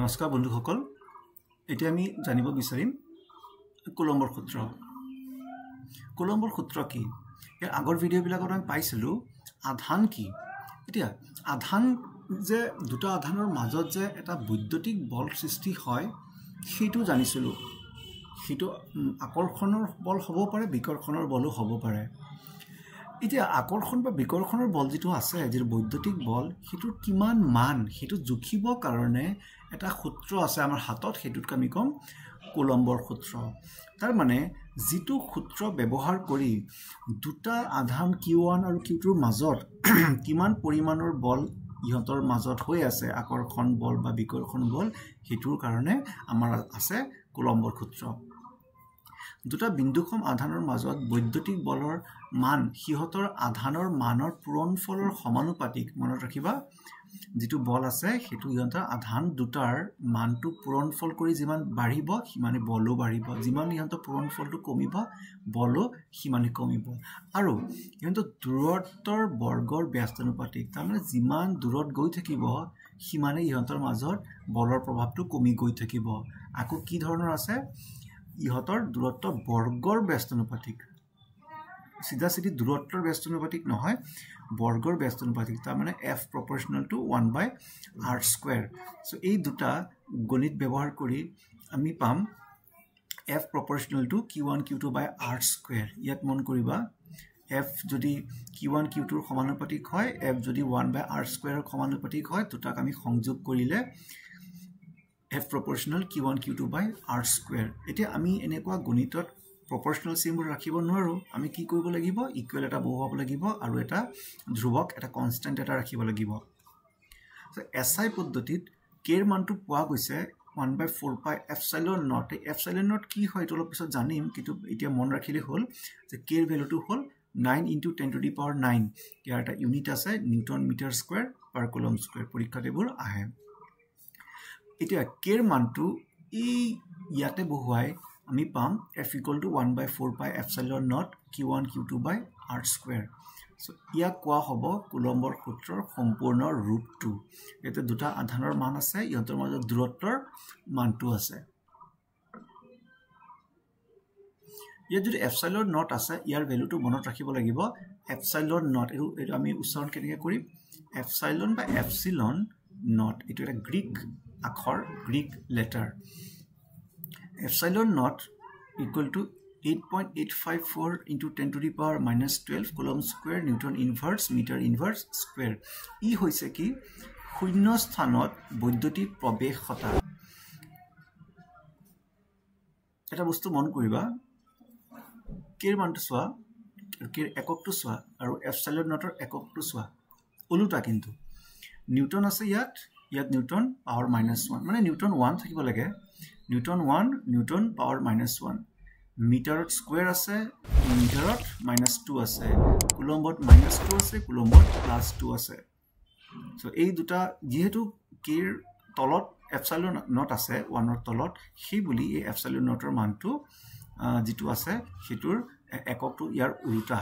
নমস্কাৰ বন্ধুসকল এতিয়া আমি জানিব বিচাৰিম কুলম্বৰ সূত্ৰ কুলম্বৰ সূত্ৰ কি এই আগৰ ভিডিও বিলাকত আমি পাইছিলো আধান কি এতিয়া আধান যে দুটা আধানৰ মাজত যে এটা বৈদ্যুতিক বল সৃষ্টি হয় সেইটো জানিছিলো সেইটো আকৰ্ষণৰ বল হ'ব পাৰে বিকৰ্ষণৰ বলো হ'ব পাৰে এতিয়া আকৰ্ষণ বা বিকৰ্ষণৰ বল যেটো আছে যে বৈদ্যুতিক বল হেতু কিমান মান হেতু জুখিব কাৰণে এটা সূত্ৰ আছে আমাৰ হাতত হেতুক আমি কম কুলম্বৰ সূত্ৰ তাৰ মানে যেটো সূত্ৰ ব্যৱহাৰ কৰি দুটা আধান q1 আৰু q2 ৰ মাজত কিমান পৰিমাণৰ বল ইহতৰ মাজত হৈ আছে আকৰ্ষণ বল বা বিকৰ্ষণ বল হেতুৰ কাৰণে আমাৰ আছে কুলম্বৰ সূত্ৰ দুটা বিন্দুক্ষম আধানৰ মাজত বৈদ্যুতিক বলৰ মান হিহতৰ আধানৰ মানৰ পূৰণফলৰ সমানুপাতিক মনত ৰাখিবা যেটো বল আছে হেতু ইহতৰ আধান দুটাৰ মানটো পূৰণফল কৰি যিমান বাঢ়িব সিমানে বলো বাঢ়িব যিমান ইহতৰ পূৰণফলটো কমিব বলো সিমানে কমিব আৰু ইহতৰ দূৰত্বৰ বৰ্গৰ ব্যস্তানুপাতিক তাৰমানে যিমান দূৰত গৈ থাকিব সিমানে ইহতৰ মাজত বলৰ প্ৰভাৱটো কমি গৈ থাকিব আকৌ কি ধৰণৰ আছে ইহতৰ দূৰত্ব বৰ্গৰ ব্যস্তানুপাতিক সিধা সিধি দূৰত্বৰ ব্যস্তানুপাতিক নহয় বৰ্গৰ ব্যস্তানুপাতিক তাৰ মানে f proportional to 1/r². So এই দুটা গণিত ব্যৱহাৰ কৰি আমি পাম f proportional to q1 q2/r². ইয়াত মন কৰিবা f যদি q1 q2 ৰ সমানুপাতিক হয় f যদি 1/r² ৰ সমানুপাতিক হয় দুটাক আমি সংযোগ কৰিলে f proportional q1 q2/r². এতিয়া আমি এনেকুৱা গণিতত proportional symbol ৰাখিব নোৱাৰো আমি কি কৰিব লাগিব ইকুৱেল এটা বহুৱাব লাগিব আৰু এটা ধ্ৰুৱক এটা কনস্ট্যান্ট এটা ৰাখিব লাগিব সো এসআই পদ্ধতিত k ৰ মানটো পোৱা গৈছে 1/4 epsilon naught epsilon naught কি হয় তো অলপ পিছত জানিম কিন্তু এতিয়া মন ৰাখিলে হ'ল যে k ৰ ভ্যালুটো হ'ল 9 × 10⁹ ইয়াৰ এটা ইউনিট আছে নিউটন মিটাৰ স্কয়াৰ পাৰ কুলম স্কয়াৰ পৰীক্ষাতেবোৰ আহে এতিয়া k ৰ মানটো এই ইয়াতে বহুৱাই আমি পাম f = 1/4 epsilon naught q1 q2/r². So yeah কোৱা হ'ব কুলম্বৰ সূত্ৰৰ সম্পূৰ্ণ ৰূপটো এতে দুটা আধানৰ মান আছে ইহতৰ মাজত দূৰত্বৰ মানটো আছে ইয়া যদি epsilon naught আছে ইয়াৰ ভ্যালুটো মনত ৰাখিব লাগিব epsilon naught এটো আমি উচ্চাৰণ কেনেকৈ কৰিম epsilon বা epsilon naught এটো এটা গ্ৰীক আখৰ Greek letter epsilon naught equal to 8.854 into 10⁻⁻12 coulomb square newton inverse meter inverse square ই হৈছে কি শূন্য স্থানত বৈদ্যুতিক প্ৰৱেশতা এটা বস্তু মন কৰিবা কেৰ মানটো চোৱা কেৰ এককটো চোৱা আৰু epsilon naught ৰ এককটো চোৱা ওলোটা কিন্তু নিউটন আছে ইয়াত নিউটন পাৱাৰ -1 মানে নিউটন 1 থাকিব লাগে নিউটন 1 নিউটন পাৱাৰ -1 মিটাৰত স্কয়াৰ আছে মিটাৰত -2 আছে কুলম্বত -2 আছে কুলম্বত +2 আছে সো এই দুটা যেহেতু কেৰ তলত epsilon naught আছে 1 ৰ তলত সেই বুলি এই epsilon naught ৰ মানটো যেটো আছে হেতুৰ এককটো ইয়াৰ উল্টা